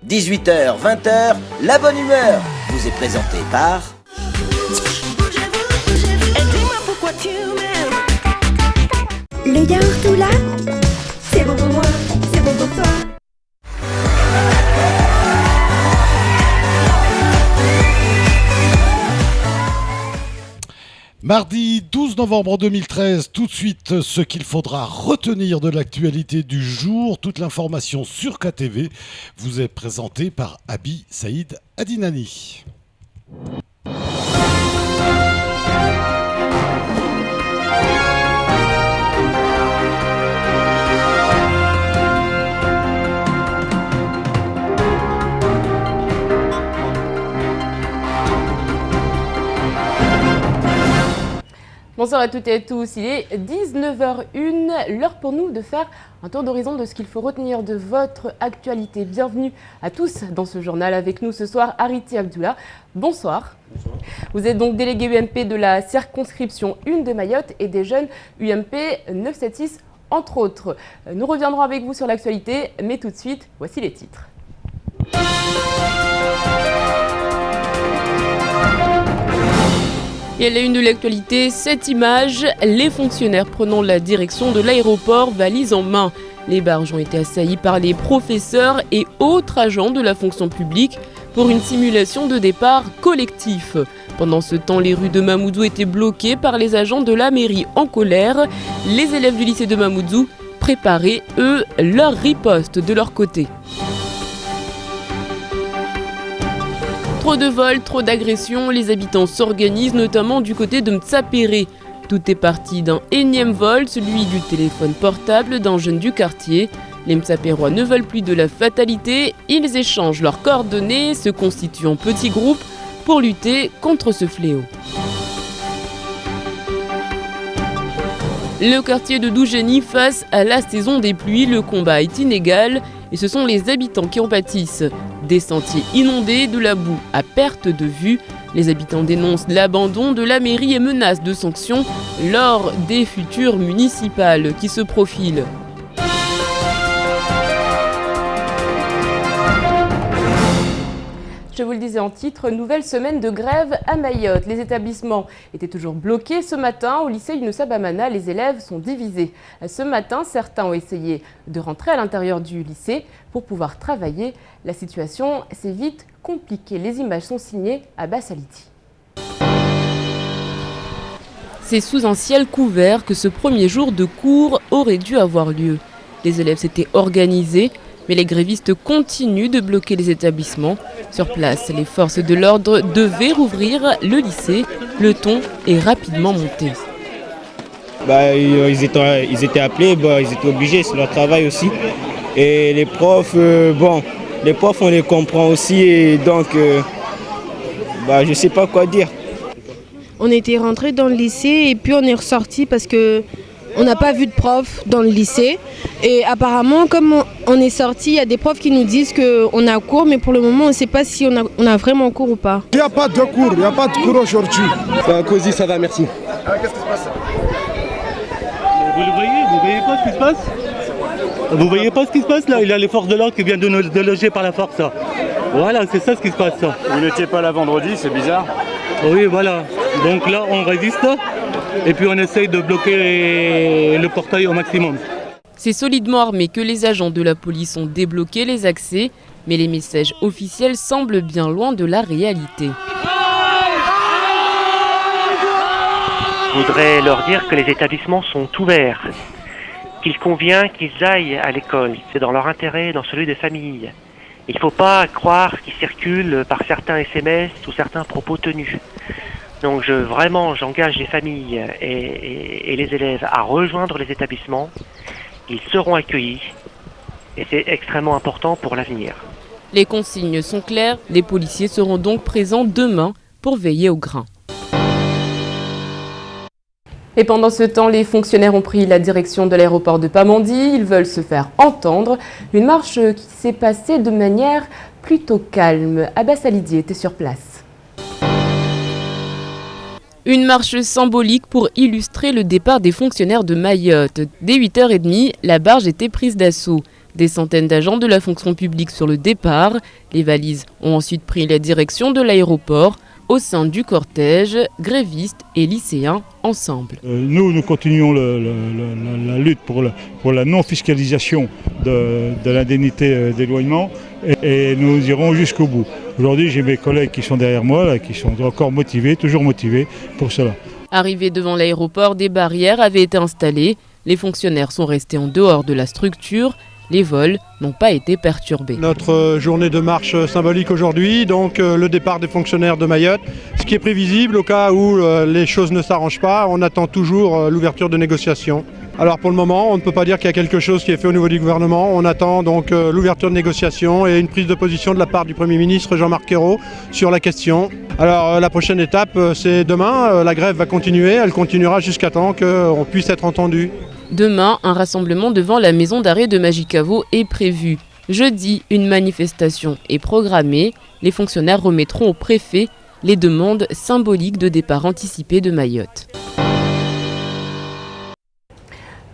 18h, 20h, la bonne humeur vous est présentée par... Le yaourt ou là, c'est bon pour moi, c'est bon pour toi. Mardi 12 novembre 2013, tout de suite, ce qu'il faudra retenir de l'actualité du jour. Toute l'information sur KTV vous est présentée par Abi Saïd Adinani. Bonsoir à toutes et à tous, il est 19h01, l'heure pour nous de faire un tour d'horizon de ce qu'il faut retenir de votre actualité. Bienvenue à tous dans ce journal. Avec nous ce soir, Ariti Abdullah. Bonsoir. Bonsoir. Vous êtes donc délégué UMP de la circonscription 1 de Mayotte et des jeunes UMP 976 entre autres. Nous reviendrons avec vous sur l'actualité, mais tout de suite, voici les titres. Et à la une de l'actualité, cette image, les fonctionnaires prenant la direction de l'aéroport, valise en main. Les barges ont été assaillies par les professeurs et autres agents de la fonction publique pour une simulation de départ collectif. Pendant ce temps, les rues de Mamoudzou étaient bloquées par les agents de la mairie en colère. Les élèves du lycée de Mamoudzou préparaient, eux, leur riposte de leur côté. Trop de vols, trop d'agressions, les habitants s'organisent notamment du côté de Mtsapéré. Tout est parti d'un énième vol, celui du téléphone portable d'un jeune du quartier. Les Mtsapérois ne veulent plus de la fatalité, ils échangent leurs coordonnées, se constituent en petits groupes pour lutter contre ce fléau. Le quartier de Doujeni face à la saison des pluies, le combat est inégal et ce sont les habitants qui en pâtissent. Des sentiers inondés, de la boue à perte de vue. Les habitants dénoncent l'abandon de la mairie et menacent de sanctions lors des futures municipales qui se profilent. Je vous le disais en titre, nouvelle semaine de grève à Mayotte. Les établissements étaient toujours bloqués ce matin. Au lycée Younoussa Bamana, les élèves sont divisés. Ce matin, certains ont essayé de rentrer à l'intérieur du lycée pour pouvoir travailler. La situation s'est vite compliquée. Les images sont signées Abbas Aliti. C'est sous un ciel couvert que ce premier jour de cours aurait dû avoir lieu. Les élèves s'étaient organisés, mais les grévistes continuent de bloquer les établissements. Sur place, les forces de l'ordre devaient rouvrir le lycée. Le ton est rapidement monté. Ils étaient appelés, ils étaient obligés, c'est leur travail aussi. Et les profs, les profs on les comprend aussi, et donc je ne sais pas quoi dire. On était rentrés dans le lycée et puis on est ressorti parce que on n'a pas vu de prof dans le lycée. Et apparemment, comme on est sorti, il y a des profs qui nous disent qu'on a cours, mais pour le moment, on ne sait pas si on a vraiment cours ou pas. Il n'y a pas de cours, aujourd'hui. Cosy, ça va, merci. Qu'est-ce qui se passe? Vous le voyez? Vous voyez pas ce qui se passe? Vous voyez pas ce qui se passe là? Il y a les forces de l'ordre qui viennent de nous déloger par la force. Ça. Voilà, c'est ça ce qui se passe. Ça. Vous n'étiez pas là vendredi, c'est bizarre. Oui, voilà. Donc là, on résiste et puis on essaye de bloquer le portail au maximum. C'est solidement armé que les agents de la police ont débloqué les accès, mais les messages officiels semblent bien loin de la réalité. Je voudrais leur dire que les établissements sont ouverts, qu'il convient qu'ils aillent à l'école. C'est dans leur intérêt, dans celui des familles. Il ne faut pas croire qu'ils circulent par certains SMS ou certains propos tenus. Donc j'engage les familles et les élèves à rejoindre les établissements. Ils seront accueillis et c'est extrêmement important pour l'avenir. Les consignes sont claires, les policiers seront donc présents demain pour veiller au grain. Et pendant ce temps, les fonctionnaires ont pris la direction de l'aéroport de Pamandzi. Ils veulent se faire entendre. Une marche qui s'est passée de manière plutôt calme. Abbas Alidi était sur place. Une marche symbolique pour illustrer le départ des fonctionnaires de Mayotte. Dès 8h30, la barge était prise d'assaut. Des centaines d'agents de la fonction publique sur le départ. Les valises ont ensuite pris la direction de l'aéroport. Au sein du cortège, grévistes et lycéens ensemble. Nous continuons la lutte pour la non-fiscalisation de l'indemnité d'éloignement et nous irons jusqu'au bout. Aujourd'hui, j'ai mes collègues qui sont derrière moi, là, qui sont encore motivés, toujours motivés pour cela. Arrivés devant l'aéroport, des barrières avaient été installées. Les fonctionnaires sont restés en dehors de la structure. Les vols n'ont pas été perturbés. Notre journée de marche symbolique aujourd'hui, donc le départ des fonctionnaires de Mayotte. Ce qui est prévisible au cas où les choses ne s'arrangent pas, on attend toujours l'ouverture de négociations. Alors pour le moment, on ne peut pas dire qu'il y a quelque chose qui est fait au niveau du gouvernement. On attend donc l'ouverture de négociations et une prise de position de la part du Premier ministre Jean-Marc Ayrault sur la question. Alors la prochaine étape, c'est demain. La grève va continuer, elle continuera jusqu'à temps qu'on puisse être entendu. Demain, un rassemblement devant la maison d'arrêt de Magicavo est prévu. Jeudi, une manifestation est programmée. Les fonctionnaires remettront au préfet les demandes symboliques de départ anticipé de Mayotte.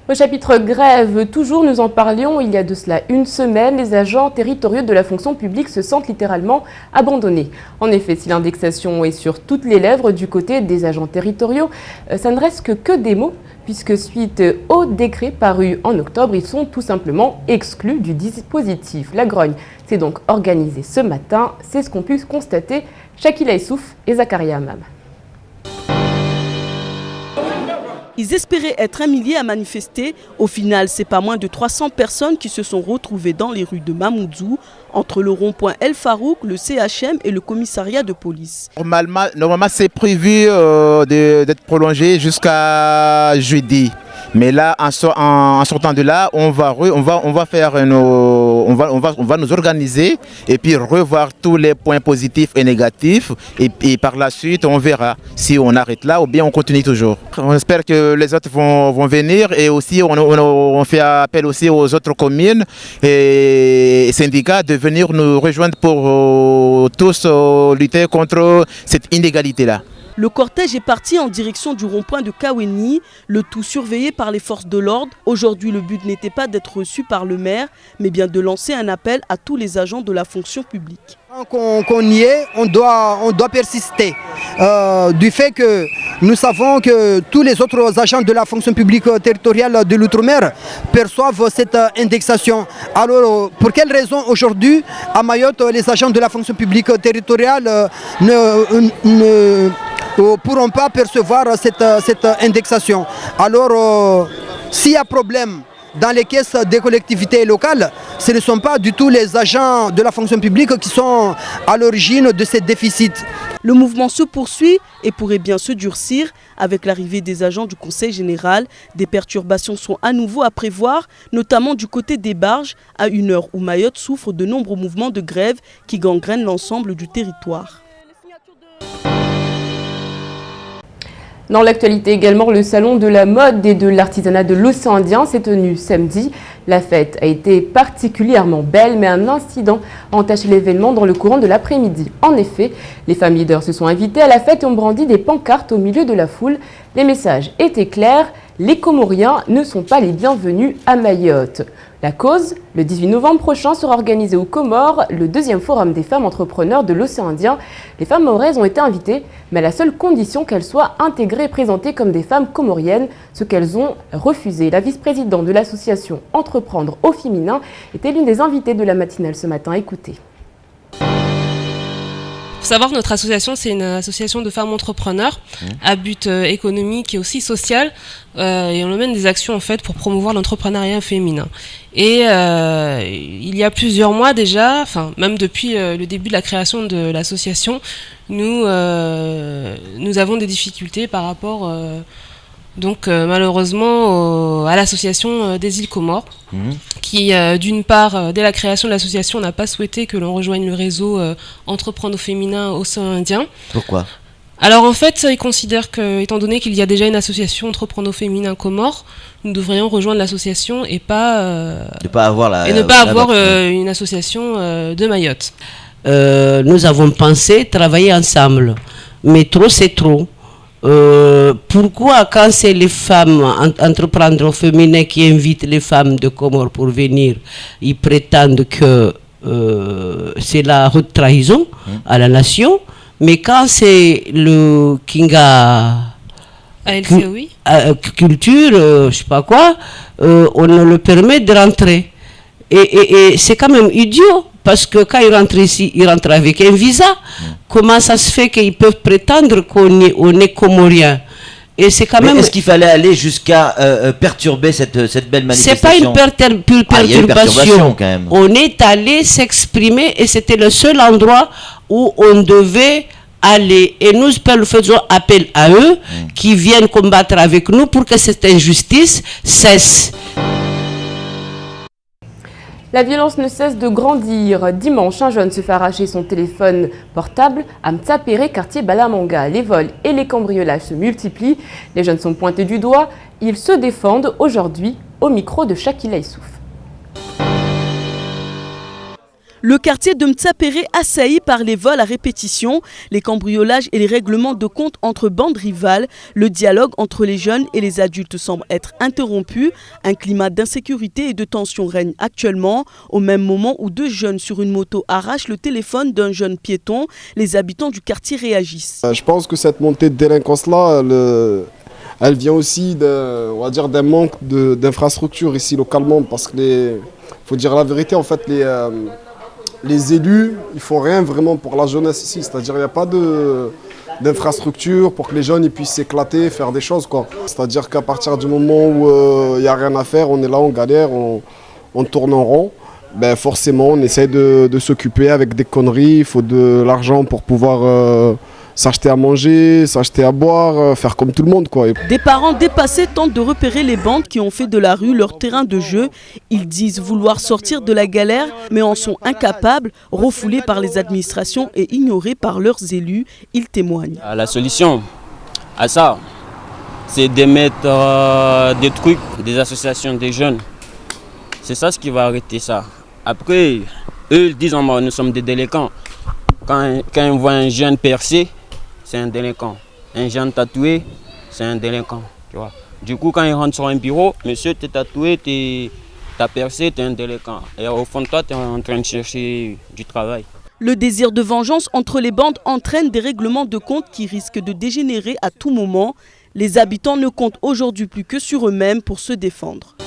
Au chapitre grève, toujours nous en parlions il y a de cela une semaine, les agents territoriaux de la fonction publique se sentent littéralement abandonnés. En effet, si l'indexation est sur toutes les lèvres du côté des agents territoriaux, ça ne reste que des mots, puisque suite au décret paru en octobre, ils sont tout simplement exclus du dispositif. La grogne s'est donc organisée ce matin, c'est ce qu'ont pu constater Shakila Issouf et Zakaria Hammam. Ils espéraient être 1 millier à manifester. Au final, c'est pas moins de 300 personnes qui se sont retrouvées dans les rues de Mamoudzou, entre le rond-point El Farouk, le CHM et le commissariat de police. Normalement c'est prévu d'être prolongé jusqu'à jeudi. Mais là, en sortant de là, on va nous organiser et puis revoir tous les points positifs et négatifs. Et par la suite, on verra si on arrête là ou bien on continue toujours. On espère que les autres vont venir et aussi on fait appel aussi aux autres communes et syndicats de venir nous rejoindre pour tous lutter contre cette inégalité-là. Le cortège est parti en direction du rond-point de Kaweni, le tout surveillé par les forces de l'ordre. Aujourd'hui, le but n'était pas d'être reçu par le maire, mais bien de lancer un appel à tous les agents de la fonction publique. Qu'on y est, on doit persister. Du fait que nous savons que tous les autres agents de la fonction publique territoriale de l'outre-mer perçoivent cette indexation. Alors, pour quelle raison aujourd'hui, à Mayotte, les agents de la fonction publique territoriale ne pourront pas percevoir cette indexation? Alors, s'il y a problème dans les caisses des collectivités locales, ce ne sont pas du tout les agents de la fonction publique qui sont à l'origine de ces déficits. Le mouvement se poursuit et pourrait bien se durcir avec l'arrivée des agents du Conseil général. Des perturbations sont à nouveau à prévoir, notamment du côté des barges, à une heure où Mayotte souffre de nombreux mouvements de grève qui gangrènent l'ensemble du territoire. Dans l'actualité également, le salon de la mode et de l'artisanat de l'océan Indien s'est tenu samedi. La fête a été particulièrement belle, mais un incident a entaché l'événement dans le courant de l'après-midi. En effet, les familles leaders se sont invitées à la fête et ont brandi des pancartes au milieu de la foule. Les messages étaient clairs, les Comoriens ne sont pas les bienvenus à Mayotte. La cause, le 18 novembre prochain sera organisé aux Comores le 2e forum des femmes entrepreneurs de l'océan Indien. Les femmes maoraises ont été invitées, mais à la seule condition qu'elles soient intégrées et présentées comme des femmes comoriennes, ce qu'elles ont refusé. La vice-présidente de l'association Entreprendre au féminin était l'une des invitées de la matinale ce matin. Écoutez. Il faut savoir que notre association, c'est une association de femmes entrepreneurs à but économique et aussi social. Et on mène des actions en fait pour promouvoir l'entrepreneuriat féminin. Et il y a plusieurs mois déjà, enfin même depuis le début de la création de l'association, nous avons des difficultés par rapport malheureusement à l'association des îles Comores, qui d'une part, dès la création de l'association, n'a pas souhaité que l'on rejoigne le réseau Entreprendre au féminin océan Indien. Pourquoi ? Alors en fait, ils considèrent que, étant donné qu'il y a déjà une association Entreprendre au féminin Comores, nous devrions rejoindre l'association et pas avoir une association de Mayotte. Nous avons pensé travailler ensemble, mais trop c'est trop. Pourquoi quand c'est les femmes entrepreneurs féminins qui invitent les femmes de Comores pour venir, ils prétendent que c'est la haute trahison à la nation, mais quand c'est le Kinga culture, je sais pas quoi, on le permet de rentrer. Et c'est quand même idiot, parce que quand ils rentrent ici, ils rentrent avec un visa. Comment ça se fait qu'ils peuvent prétendre qu'on est comorien? Et c'est quand même. Est-ce qu'il fallait aller jusqu'à perturber cette belle manifestation? C'est pas une perturbation. Il y a une perturbation quand même. On est allé s'exprimer et c'était le seul endroit où on devait aller. Et nous faisons appel à eux qui viennent combattre avec nous pour que cette injustice cesse. La violence ne cesse de grandir. Dimanche, un jeune se fait arracher son téléphone portable à Mtsapéré, quartier Balamanga. Les vols et les cambriolages se multiplient. Les jeunes sont pointés du doigt. Ils se défendent aujourd'hui au micro de Shakila Issouf. Le quartier de Mtsapéré assailli par les vols à répétition, les cambriolages et les règlements de compte entre bandes rivales. Le dialogue entre les jeunes et les adultes semble être interrompu. Un climat d'insécurité et de tension règne actuellement. Au même moment où deux jeunes sur une moto arrachent le téléphone d'un jeune piéton, les habitants du quartier réagissent. Je pense que cette montée de délinquance-là, elle vient aussi d'un manque d'infrastructures ici localement. Parce que faut dire la vérité, en fait, les élus, ils font rien vraiment pour la jeunesse ici. C'est-à-dire qu'il n'y a pas d'infrastructure pour que les jeunes ils puissent s'éclater, faire des choses, quoi. C'est-à-dire qu'à partir du moment où il n'y a rien à faire, on est là, on galère, on tourne en rond. Ben forcément, on essaie de s'occuper avec des conneries. Il faut de l'argent pour pouvoir s'acheter à manger, s'acheter à boire, faire comme tout le monde, quoi. Des parents dépassés tentent de repérer les bandes qui ont fait de la rue leur terrain de jeu. Ils disent vouloir sortir de la galère, mais en sont incapables, refoulés par les administrations et ignorés par leurs élus. Ils témoignent. La solution à ça, c'est de mettre des trucs, des associations des jeunes. C'est ça ce qui va arrêter ça. Après, eux ils disent nous sommes des délinquants. Quand ils voient un jeune percé, c'est un délinquant. Un jeune tatoué, c'est un délinquant. Tu vois. Du coup, quand ils rentrent sur un bureau, monsieur, t'es tatoué, t'as percé, t'es un délinquant. Et au fond de toi, t'es en train de chercher du travail. Le désir de vengeance entre les bandes entraîne des règlements de compte qui risquent de dégénérer à tout moment. Les habitants ne comptent aujourd'hui plus que sur eux-mêmes pour se défendre.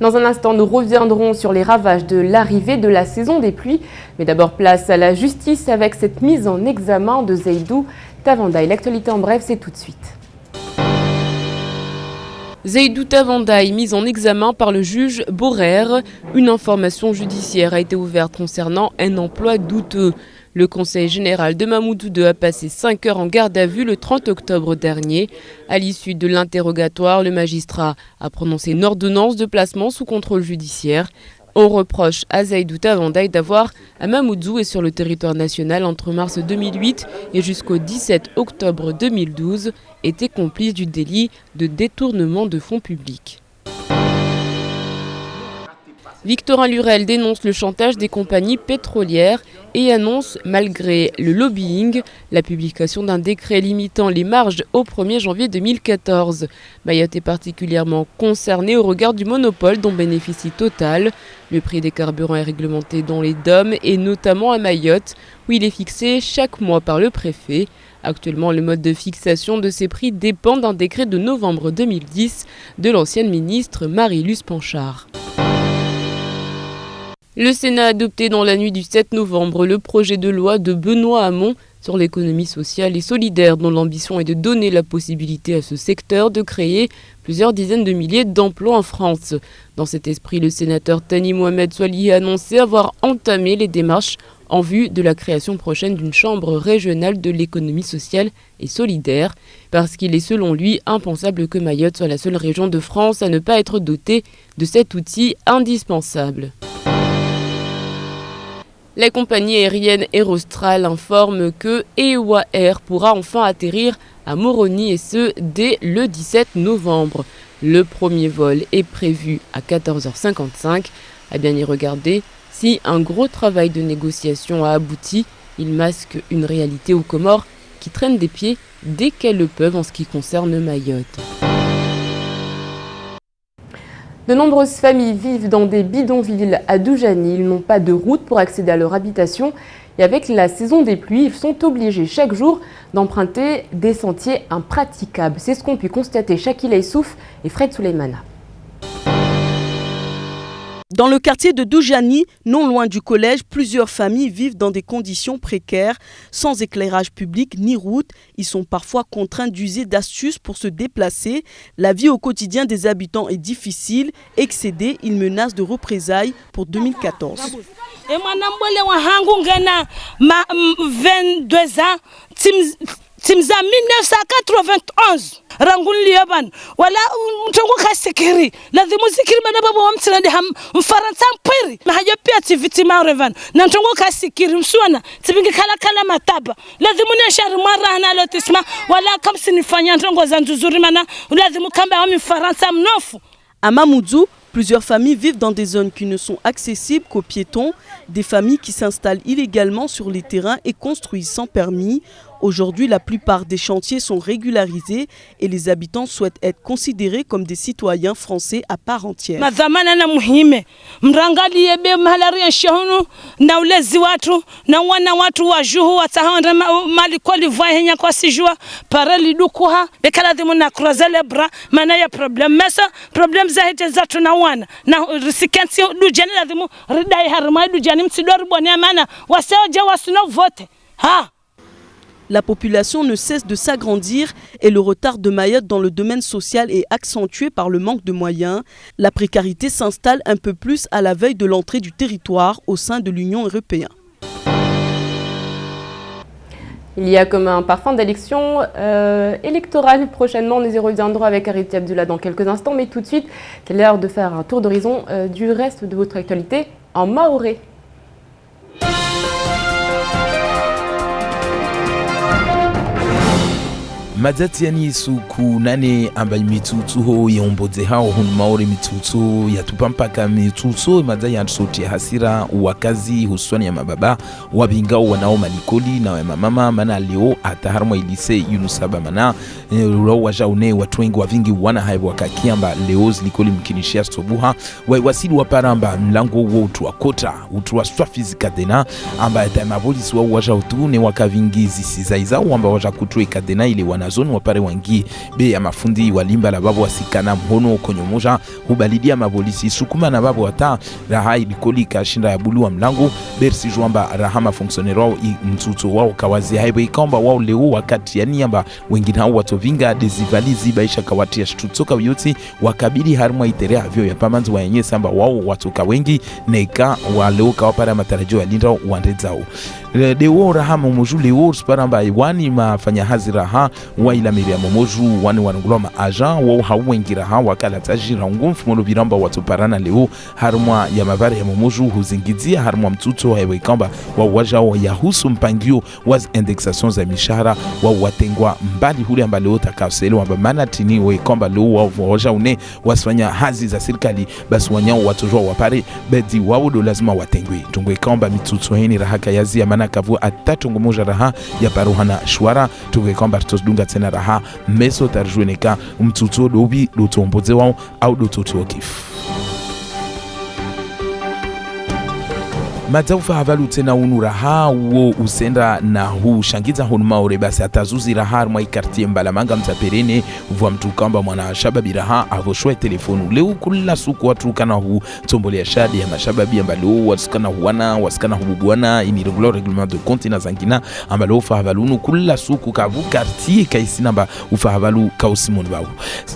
Dans un instant, nous reviendrons sur les ravages de l'arrivée de la saison des pluies. Mais d'abord, place à la justice avec cette mise en examen de Zeidou Tavandaï. L'actualité en bref, c'est tout de suite. Zeidou Tavandaï, mise en examen par le juge Borer. Une information judiciaire a été ouverte concernant un emploi douteux. Le Conseil général de Mamoudzou II a passé 5 heures en garde à vue le 30 octobre dernier. À l'issue de l'interrogatoire, le magistrat a prononcé une ordonnance de placement sous contrôle judiciaire. On reproche à Zeidou Tavandaï d'avoir, à Mamoudzou et sur le territoire national entre mars 2008 et jusqu'au 17 octobre 2012, été complice du délit de détournement de fonds publics. Victorin Lurel dénonce le chantage des compagnies pétrolières et annonce, malgré le lobbying, la publication d'un décret limitant les marges au 1er janvier 2014. Mayotte est particulièrement concernée au regard du monopole dont bénéficie Total. Le prix des carburants est réglementé dans les DOM et notamment à Mayotte, où il est fixé chaque mois par le préfet. Actuellement, le mode de fixation de ces prix dépend d'un décret de novembre 2010 de l'ancienne ministre Marie-Luce Panchard. Le Sénat a adopté dans la nuit du 7 novembre le projet de loi de Benoît Hamon sur l'économie sociale et solidaire dont l'ambition est de donner la possibilité à ce secteur de créer plusieurs dizaines de milliers d'emplois en France. Dans cet esprit, le sénateur Thani Mohamed Soilihi a annoncé avoir entamé les démarches en vue de la création prochaine d'une chambre régionale de l'économie sociale et solidaire, parce qu'il est selon lui impensable que Mayotte soit la seule région de France à ne pas être dotée de cet outil indispensable. La compagnie aérienne Aerostral informe que EWA Air pourra enfin atterrir à Moroni et ce, dès le 17 novembre. Le premier vol est prévu à 14h55. À bien y regarder, si un gros travail de négociation a abouti, il masque une réalité aux Comores qui traînent des pieds dès qu'elles le peuvent en ce qui concerne Mayotte. De nombreuses familles vivent dans des bidonvilles à Doujani. Ils n'ont pas de route pour accéder à leur habitation. Et avec la saison des pluies, ils sont obligés chaque jour d'emprunter des sentiers impraticables. C'est ce qu'ont pu constater Shakila Issouf et Fred Souleymana. Dans le quartier de Doujani, non loin du collège, plusieurs familles vivent dans des conditions précaires, sans éclairage public ni route. Ils sont parfois contraints d'user d'astuces pour se déplacer. La vie au quotidien des habitants est difficile. Excédés, ils menacent de représailles pour 2014. 22 ans, timza 1991 rangun liyaban wala mtongo kasikiri lazimu zikiri mana baba wamtsina de ham mfaransa mpiri mahaja pia activity marevan na mtongo kasikiri mswana tibingi kala mataba lazimu ne shari mara na lotisma wala kamsi nifanya ntongo za nzuzuri mana lazimu kamba wa mfaransa mnofu. À Mamoudzou, plusieurs familles vivent dans des zones qui ne sont accessibles qu'aux piétons, des familles qui s'installent illégalement sur les terrains et construisent sans permis. Aujourd'hui, la plupart des chantiers sont régularisés et les habitants souhaitent être considérés comme des citoyens français à part entière. La population ne cesse de s'agrandir et le retard de Mayotte dans le domaine social est accentué par le manque de moyens. La précarité s'installe un peu plus à la veille de l'entrée du territoire au sein de l'Union européenne. Il y a comme un parfum d'élection électorale prochainement. Nous y reviendrons avec Ariti Abdullah dans quelques instants. Mais tout de suite, c'est l'heure de faire un tour d'horizon du reste de votre actualité en maoré. Madzatiani suku nane ambaye mitutu ho yombodze hao hun maori mitutu yatupampaka mitutu madza yansoti hasira wakazi husuani ya mababa wabingao wanao malikoli na wa mama mana leo ataharmo ilise yunusaba mana ro wajaune watu wengi wavingi wana haibu wakakiamba leo zilikoli mkinishia sobuha wasili waparamba mlango wo tuakota utuwa fizika dena amba ya polisi wa wajautu ne wakavingizi sizaiza amba wajakutwe kadena ile wana zone wapare wangi be ya mafundi walimba la babu wasikana mhono konyomoja hubalidia mabolisi sukuma na babu wata raha ilikoli kashinda ya bulu wa mlango bersi juamba rahama fonctionnaire wao mtuto wao kawazi haibo ikomba wao leo wakati ya niamba wengine hao watovinga desivalizi baisha kawati ya shtutoka yoti wakabili harmwa iterea vyo ya pamanzi wa yenye samba wao watoka wengi neka wa leo kawapara matarajio ya linda wandezao Dewo rahama moju leo sparamba wani mafanya hazira ha wa ila miria moju wani wanungulwa ma agent wa hawengira ha wakala tajira ngumfu molo biramba watuparana leo harmwa ya mavare ya moju huzingizia harmwa mtuto hewe kamba wa waja wa yahusu mpangio was indexation za mishahara wa watengwa mbali huli amba leo takaselo amba manatini we kamba leo wa waja une wasfanya hazi za serikali basi wanyao watujwa wapare bedi wao do lazima watengwe tungwe kamba mituto heni rahaka yazi ya kavu atatungu moja raha ya paruhana shwara tuwe kwamba tutodunga tena raha meso tarjueneka mtuto dobi dotomboze wao au dototokifu Madzaufa havalu tena unuraha uo usenda na huu shangiza honu maore basi atazuzi raha mwa ikartie mbalamanga mtaperene uvuwa mtu kamba mwana shababi raha avoshwe telefonu leo kula suku watu kana huu tombole ya shadi ya mashababi ambalo watukana huwana wasikana hububuana inirungulo reglement de compte na zangina ambalo ufa havalunu kula suku kavu kartie kaisi namba ufa havalu kausimoni bawu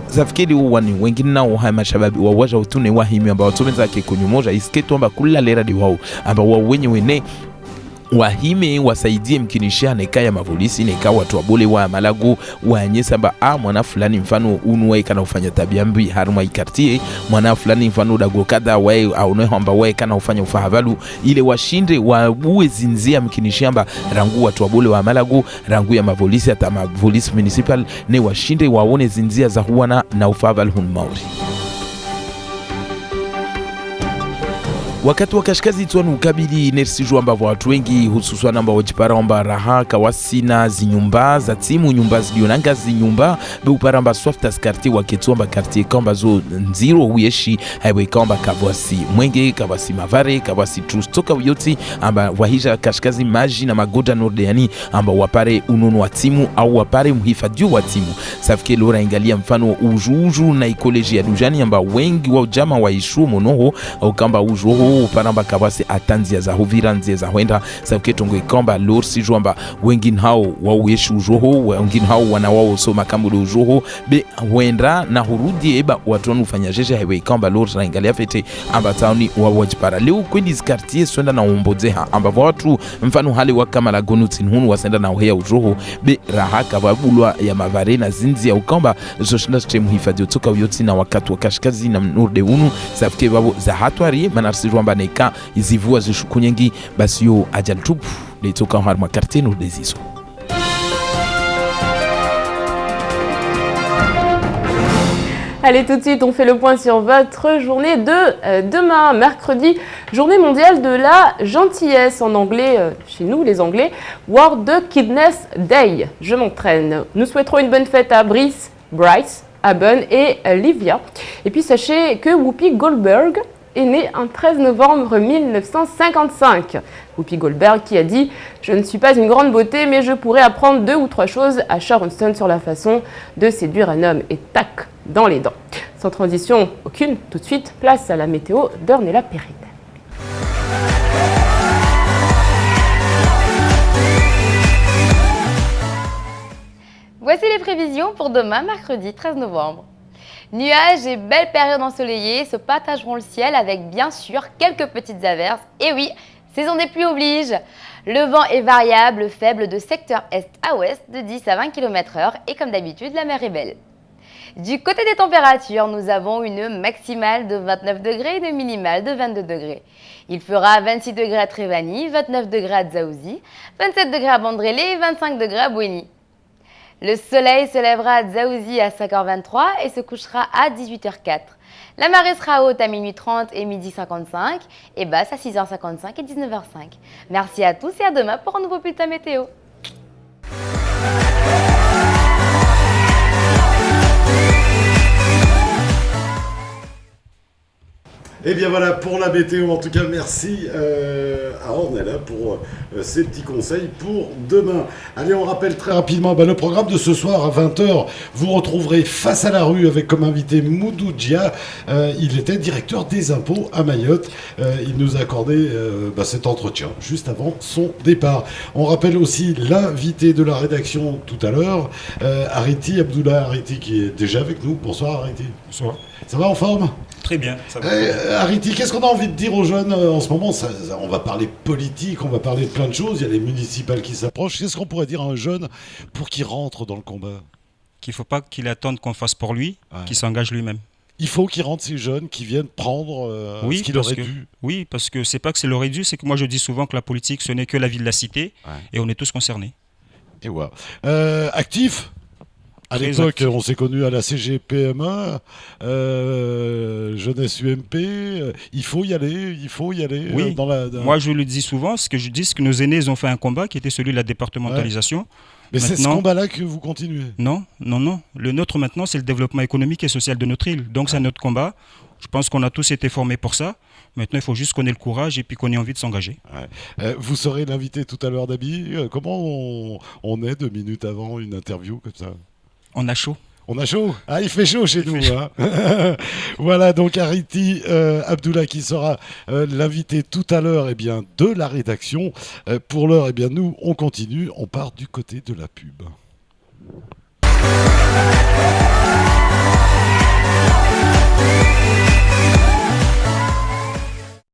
zafikiri uwani wengine na uha mashababi wawaja utune wahimi amba watumenza ke kunyumoja isketu amba kula lera di wao amba wa wenye wene wahime wasaidie mkinishia neka ya mavolisi neka watu wabole wa malago wanyesa mba mwana fulani mfano unuwe kana ufanya tabia mbi haruma ikartie mwana fulani mfano dagokada wae aunoe hamba wae kana ufanya ufahavalu ile washinde wawe zinzia mkinishia mba rangu watu wabole wa malago rangu ya mavolisi hata mavolisi municipal ne washinde waone zinzia za huwana na ufahavalu hun maori wakati wa kashikazi tuanu ukabili nersijua ambavyo watu wengi hususan ambao wajiparamba raha kawasina zinyumba za timu nyumba zilionanga zinyumba beuparamba swaftas karti waketuamba karti kamba zo nziro huyeshi haiwe kamba kabwasi mwenge kabwasi mavare kabwasi trustoka uyoti amba wahija kashikazi maji na magoda nordeani amba wapare unono wa timu au wapare mhifadhi wa timu safike lora ingalia mfano ujuju na ikoleji ya dujani amba wengi wa ujama wa ishu monoho au kamba ujuho paramba kabwasi atanzia za hovira nzie za huenda safike tongo kamba lor si jwamba wengine hao wa uyeshi ujuho wengine hao wana wao so makambo do ujuho be huenda na hurudi eba watu wanufanya jeje haiwe kamba lor na ingalia fete amba tauni wa wajipara leo kwendi zikartie swenda na umbozeha amba watu mfano hali wakama la gonutin hunu wasenda na uhea ujuho be rahaka wabulwa ya mavare na zinzi ya ukamba zoshinda stem hifadhi utoka uyoti na wakati wa kashikazi na nurde unu safike babo za hatwari manarsi rwamba neka izivua zishukunyengi basi yo ajal tupu letoka harma quartier nurde ziso. Allez, tout de suite, on fait le point sur votre journée de demain, mercredi, journée mondiale de la gentillesse, en anglais, chez nous les Anglais, World Kindness Day. Je m'entraîne. Nous souhaiterons une bonne fête à Bryce, Aben et Livia. Et puis sachez que Whoopi Goldberg est née un 13 novembre 1955. Whoopi Goldberg qui a dit « Je ne suis pas une grande beauté, mais je pourrais apprendre 2 ou 3 choses à Sharon Stone sur la façon de séduire un homme. » Et tac, dans les dents. Sans transition aucune, tout de suite, place à la météo d'Ornella Périne. Voici les prévisions pour demain, mercredi 13 novembre. Nuages et belles périodes ensoleillées se partageront le ciel avec bien sûr quelques petites averses. Et oui, saison des pluies oblige. Le vent est variable, faible de secteur est à ouest de 10 à 20 km/h et comme d'habitude, la mer est belle. Du côté des températures, nous avons une maximale de 29 degrés et une minimale de 22 degrés. Il fera 26 degrés à Trévani, 29 degrés à Dzaouzi, 27 degrés à Bandrélé et 25 degrés à Bouéni. Le soleil se lèvera à Dzaouzi à 5h23 et se couchera à 18h04. La marée sera haute à minuit 30 et midi 55 et basse à 6h55 et 19h05. Merci à tous et à demain pour un nouveau bulletin météo. Et bien voilà pour la météo, en tout cas merci à Ornella pour ces petits conseils pour demain. Allez, on rappelle très rapidement le programme de ce soir à 20h. Vous retrouverez Face à la rue avec comme invité Moudou Dia. Il était directeur des impôts à Mayotte. Il nous a accordé cet entretien juste avant son départ. On rappelle aussi l'invité de la rédaction tout à l'heure, Ariti, Abdoulaye Ariti, qui est déjà avec nous. Bonsoir Ariti. Bonsoir. Ça va en forme ? Très bien. Ça va. Ariti, qu'est-ce qu'on a envie de dire aux jeunes en ce moment ? On va parler politique, on va parler de plein de choses. Il y a les municipales qui s'approchent. Qu'est-ce qu'on pourrait dire à un jeune pour qu'il rentre dans le combat ? Qu'il ne faut pas qu'il attende qu'on fasse pour lui, qu'il s'engage lui-même. Il faut qu'il rentre ces jeunes qui viennent prendre ce qu'il aurait dû. Oui, parce que c'est pas que c'est l'aurait dû, c'est que moi je dis souvent que la politique, ce n'est que la vie de la cité, et on est tous concernés. Et voilà. Actif ? À l'époque, on s'est connus à la CGPMA, Jeunesse UMP. Il faut y aller. Oui. Moi, je le dis souvent, ce que je dis, c'est que nos aînés ils ont fait un combat qui était celui de la départementalisation. Ouais. Mais c'est ce combat-là que vous continuez ? Non. Le nôtre maintenant, c'est le développement économique et social de notre île. Donc c'est notre combat. Je pense qu'on a tous été formés pour ça. Maintenant, il faut juste qu'on ait le courage et puis qu'on ait envie de s'engager. Vous serez l'invité tout à l'heure d'Abi. Comment on est 2 minutes avant une interview comme ça ? On a chaud. On a chaud. Ah, il fait chaud chez nous. Hein. Voilà, donc Ariti Abdoulaye qui sera l'invité tout à l'heure de la rédaction. Pour l'heure, nous, on continue. On part du côté de la pub.